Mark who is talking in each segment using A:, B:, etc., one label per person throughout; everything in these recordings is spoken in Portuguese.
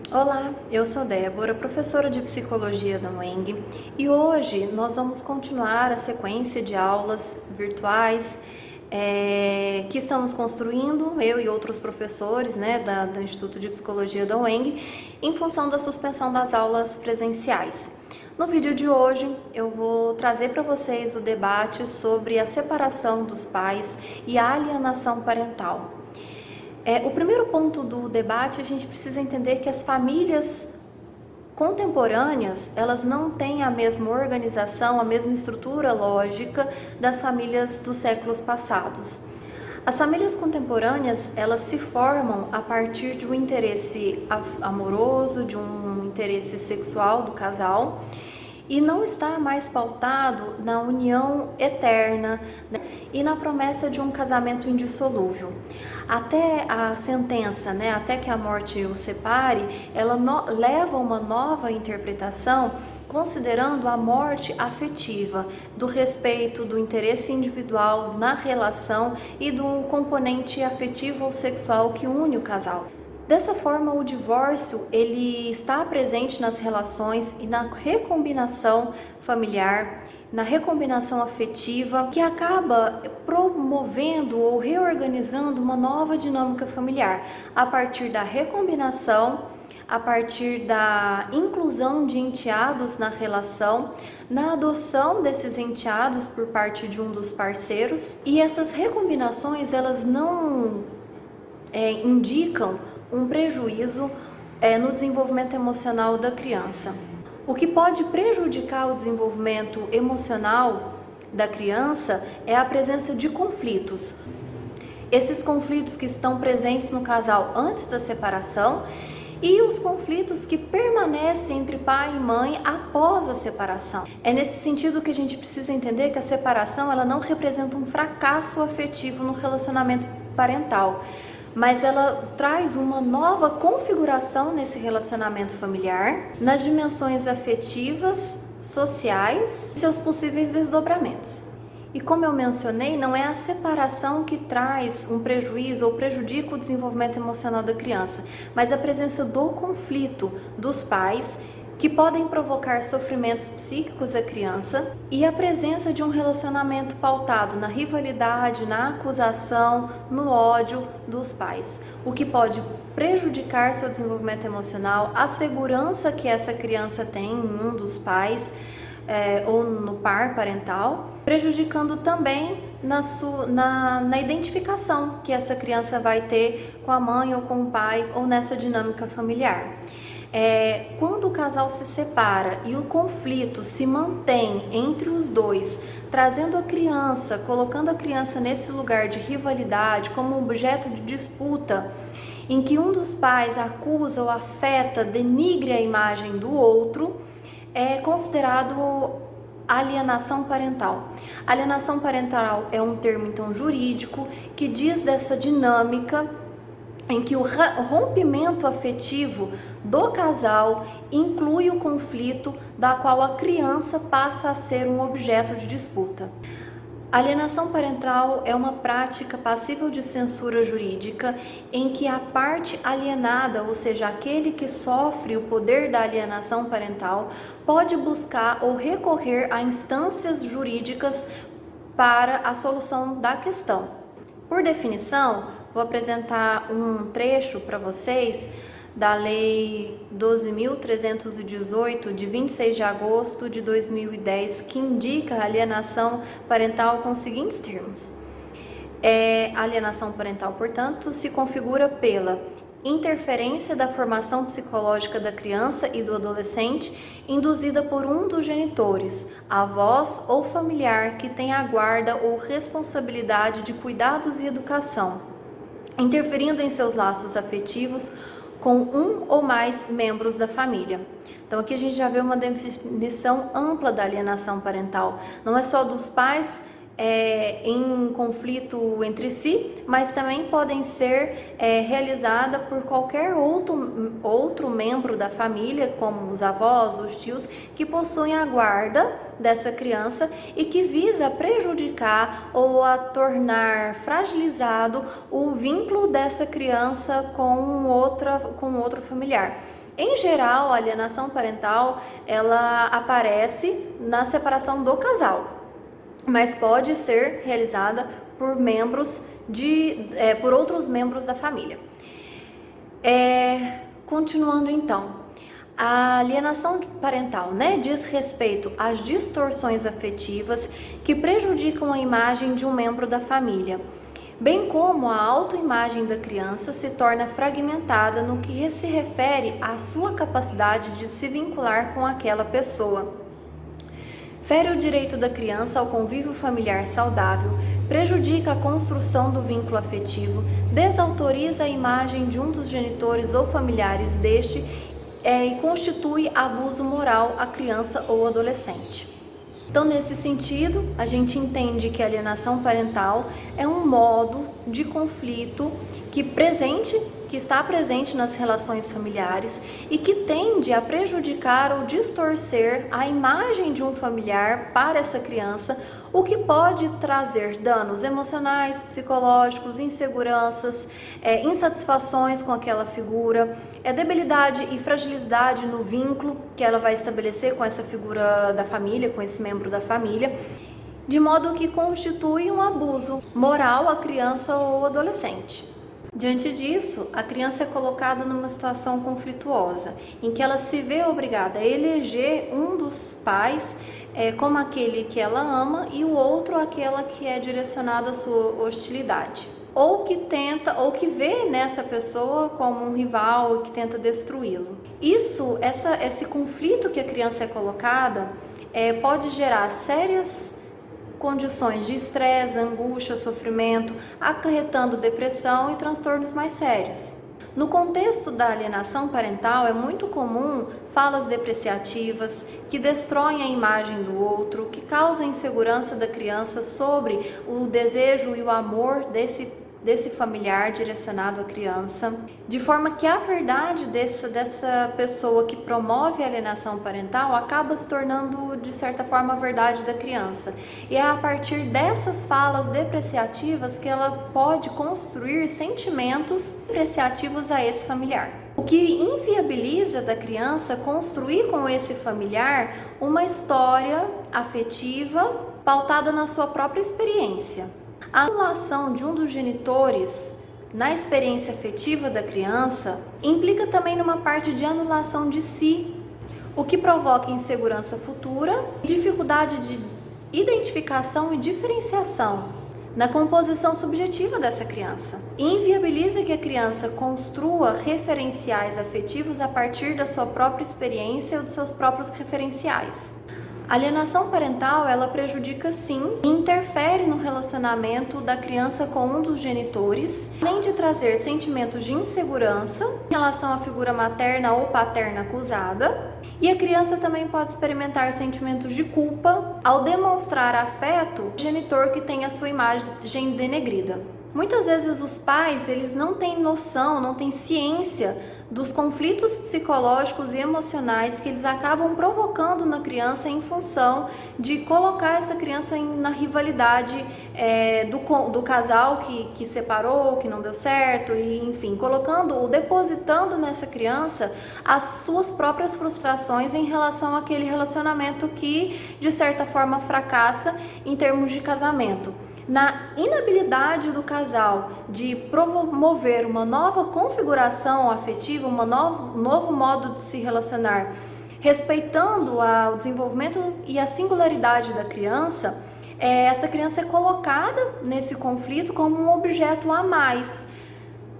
A: Olá, eu sou Débora, professora de Psicologia da UENG, e hoje nós vamos continuar a sequência de aulas virtuais que estamos construindo, eu e outros professores do Instituto de Psicologia da UENG, em função da suspensão das aulas presenciais. No vídeo de hoje eu vou trazer para vocês o debate sobre a separação dos pais e a alienação parental. O primeiro ponto do debate, a gente precisa entender que as famílias contemporâneas, elas não têm a mesma organização, a mesma estrutura lógica das famílias dos séculos passados. As famílias contemporâneas, elas se formam a partir de um interesse amoroso, de um interesse sexual do casal, e não está mais pautado na união eterna, né, e na promessa de um casamento indissolúvel. Até a sentença, até que a morte o separe, ela leva uma nova interpretação, considerando a morte afetiva, do respeito, do interesse individual na relação e do componente afetivo ou sexual que une o casal. Dessa forma, o divórcio ele está presente nas relações e na recombinação familiar, na recombinação afetiva, que acaba promovendo ou reorganizando uma nova dinâmica familiar a partir da recombinação, a partir da inclusão de enteados na relação, na adoção desses enteados por parte de um dos parceiros. E essas recombinações, elas não indicam um prejuízo no desenvolvimento emocional da criança. O que pode prejudicar o desenvolvimento emocional da criança é a presença de conflitos. Esses conflitos que estão presentes no casal antes da separação e os conflitos que permanecem entre pai e mãe após a separação. É nesse sentido que a gente precisa entender que a separação ela não representa um fracasso afetivo no relacionamento parental, mas ela traz uma nova configuração nesse relacionamento familiar, nas dimensões afetivas, sociais e seus possíveis desdobramentos. E como eu mencionei, não é a separação que traz um prejuízo ou prejudica o desenvolvimento emocional da criança, mas a presença do conflito dos pais, que podem provocar sofrimentos psíquicos à criança, e a presença de um relacionamento pautado na rivalidade, na acusação, no ódio dos pais, o que pode prejudicar seu desenvolvimento emocional, a segurança que essa criança tem em um dos pais ou no par parental, prejudicando também na identificação que essa criança vai ter com a mãe ou com o pai ou nessa dinâmica familiar. Quando o casal se separa e o conflito se mantém entre os dois, trazendo a criança, colocando a criança nesse lugar de rivalidade, como objeto de disputa, em que um dos pais acusa ou afeta, denigre a imagem do outro, é considerado alienação parental. Alienação parental é um termo então jurídico que diz dessa dinâmica em que o rompimento afetivo do casal inclui o conflito da qual a criança passa a ser um objeto de disputa. Alienação parental é uma prática passível de censura jurídica em que a parte alienada, ou seja, aquele que sofre o poder da alienação parental, pode buscar ou recorrer a instâncias jurídicas para a solução da questão. Por definição, vou apresentar um trecho para vocês da Lei 12.318, de 26 de agosto de 2010, que indica a alienação parental com os seguintes termos. A alienação parental, portanto, se configura pela interferência da formação psicológica da criança e do adolescente induzida por um dos genitores, avós ou familiar que tem a guarda ou responsabilidade de cuidados e educação, interferindo em seus laços afetivos com um ou mais membros da família. Então aqui a gente já vê uma definição ampla da alienação parental. Não é só dos pais em conflito entre si, mas também podem ser realizada por qualquer outro membro da família, como os avós, os tios, que possuem a guarda dessa criança e que visa prejudicar ou a tornar fragilizado o vínculo dessa criança com outro familiar. Em geral, a alienação parental, ela aparece na separação do casal, mas pode ser realizada por por outros membros da família. Continuando então, a alienação parental, diz respeito às distorções afetivas que prejudicam a imagem de um membro da família, bem como a autoimagem da criança se torna fragmentada no que se refere à sua capacidade de se vincular com aquela pessoa. Fere o direito da criança ao convívio familiar saudável, prejudica a construção do vínculo afetivo, desautoriza a imagem de um dos genitores ou familiares deste e constitui abuso moral à criança ou adolescente. Então, nesse sentido, a gente entende que a alienação parental é um modo de conflito que está presente nas relações familiares e que tende a prejudicar ou distorcer a imagem de um familiar para essa criança, o que pode trazer danos emocionais, psicológicos, inseguranças, insatisfações com aquela figura, debilidade e fragilidade no vínculo que ela vai estabelecer com essa figura da família, com esse membro da família, de modo que constitui um abuso moral à criança ou adolescente. Diante disso, a criança é colocada numa situação conflituosa, em que ela se vê obrigada a eleger um dos pais como aquele que ela ama e o outro aquela que é direcionada à sua hostilidade, ou que vê nessa pessoa como um rival e que tenta destruí-lo. Esse conflito que a criança é colocada pode gerar sérias condições de estresse, angústia, sofrimento, acarretando depressão e transtornos mais sérios. No contexto da alienação parental, é muito comum falas depreciativas que destroem a imagem do outro, que causam insegurança da criança sobre o desejo e o amor desse familiar direcionado à criança, de forma que a verdade dessa pessoa que promove a alienação parental acaba se tornando, de certa forma, a verdade da criança. E é a partir dessas falas depreciativas que ela pode construir sentimentos depreciativos a esse familiar, o que inviabiliza da criança construir com esse familiar uma história afetiva pautada na sua própria experiência. A anulação de um dos genitores na experiência afetiva da criança implica também numa parte de anulação de si, o que provoca insegurança futura e dificuldade de identificação e diferenciação na composição subjetiva dessa criança. E inviabiliza que a criança construa referenciais afetivos a partir da sua própria experiência ou dos seus próprios referenciais. A alienação parental, ela prejudica sim e interfere no relacionamento da criança com um dos genitores, além de trazer sentimentos de insegurança em relação à figura materna ou paterna acusada, e a criança também pode experimentar sentimentos de culpa ao demonstrar afeto ao genitor que tem a sua imagem denegrida. Muitas vezes os pais, eles não têm noção, não têm ciência dos conflitos psicológicos e emocionais que eles acabam provocando na criança em função de colocar essa criança na rivalidade do casal que separou, que não deu certo, e enfim, depositando nessa criança as suas próprias frustrações em relação àquele relacionamento que de certa forma fracassa em termos de casamento. Na inabilidade do casal de promover uma nova configuração afetiva, um novo modo de se relacionar, respeitando o desenvolvimento e a singularidade da criança, essa criança é colocada nesse conflito como um objeto a mais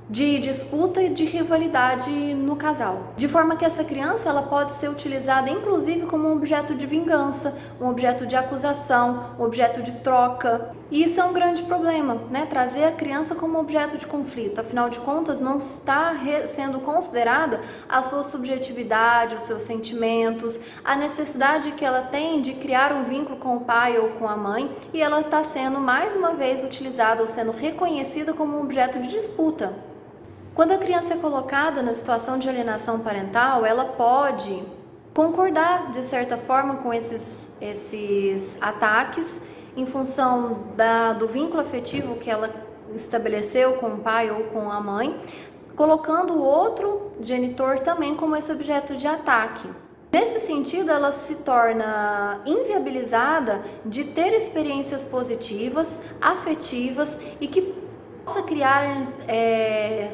A: de disputa e de rivalidade no casal, de forma que essa criança ela pode ser utilizada inclusive como um objeto de vingança, um objeto de acusação, um objeto de troca. E isso é um grande problema, trazer a criança como objeto de conflito. Afinal de contas, não está sendo considerada a sua subjetividade, os seus sentimentos, a necessidade que ela tem de criar um vínculo com o pai ou com a mãe, e ela está sendo mais uma vez utilizada ou sendo reconhecida como um objeto de disputa. Quando a criança é colocada na situação de alienação parental, ela pode concordar de certa forma com esses ataques em função do vínculo afetivo que ela estabeleceu com o pai ou com a mãe, colocando o outro genitor também como esse objeto de ataque. Nesse sentido, ela se torna inviabilizada de ter experiências positivas, afetivas e que possa criar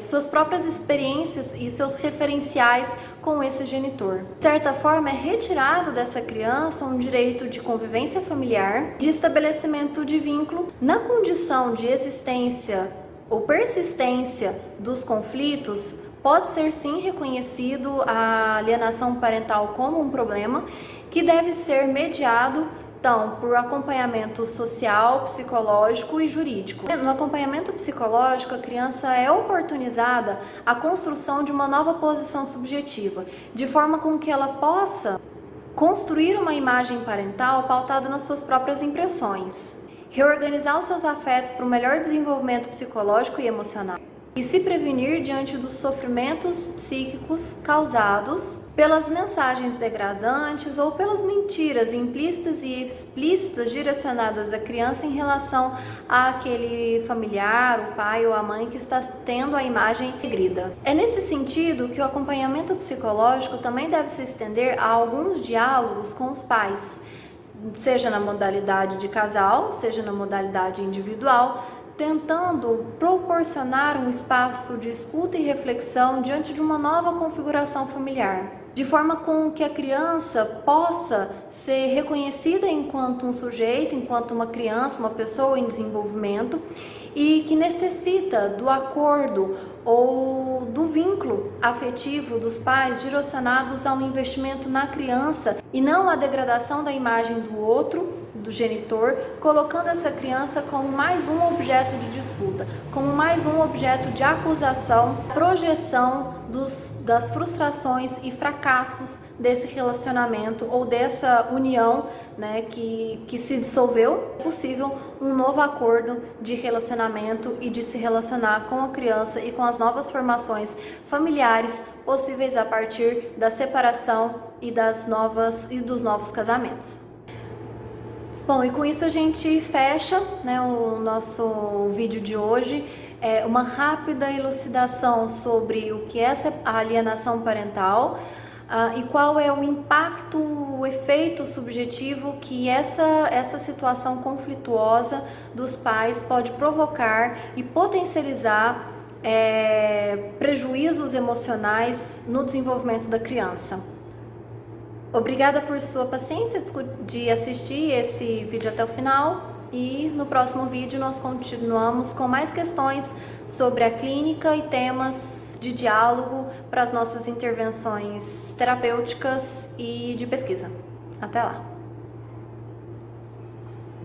A: suas próprias experiências e seus referenciais com esse genitor. De certa forma, é retirado dessa criança um direito de convivência familiar, de estabelecimento de vínculo. Na condição de existência ou persistência dos conflitos, pode ser sim reconhecido a alienação parental como um problema que deve ser mediado, então, por acompanhamento social, psicológico e jurídico. No acompanhamento psicológico, a criança é oportunizada a construção de uma nova posição subjetiva, de forma com que ela possa construir uma imagem parental pautada nas suas próprias impressões, reorganizar os seus afetos para um melhor desenvolvimento psicológico e emocional e se prevenir diante dos sofrimentos psíquicos causados pelas mensagens degradantes ou pelas mentiras implícitas e explícitas direcionadas à criança em relação àquele familiar, o pai ou a mãe que está tendo a imagem regrida. É nesse sentido que o acompanhamento psicológico também deve se estender a alguns diálogos com os pais, seja na modalidade de casal, seja na modalidade individual, tentando proporcionar um espaço de escuta e reflexão diante de uma nova configuração familiar, de forma com que a criança possa ser reconhecida enquanto um sujeito, enquanto uma criança, uma pessoa em desenvolvimento e que necessita do acordo ou do vínculo afetivo dos pais direcionados a um investimento na criança e não a degradação da imagem do outro, do genitor, colocando essa criança como mais um objeto de disputa, como mais um objeto de acusação, projeção das frustrações e fracassos desse relacionamento ou dessa união, né, que se dissolveu. É possível um novo acordo de relacionamento e de se relacionar com a criança e com as novas formações familiares possíveis a partir da separação e dos novos casamentos. Bom, e com isso a gente fecha, né, o nosso vídeo de hoje. É uma rápida elucidação sobre o que é a alienação parental e qual é o impacto, o efeito subjetivo que essa situação conflituosa dos pais pode provocar e potencializar prejuízos emocionais no desenvolvimento da criança. Obrigada por sua paciência de assistir esse vídeo até o final e no próximo vídeo nós continuamos com mais questões sobre a clínica e temas de diálogo para as nossas intervenções terapêuticas e de pesquisa. Até lá!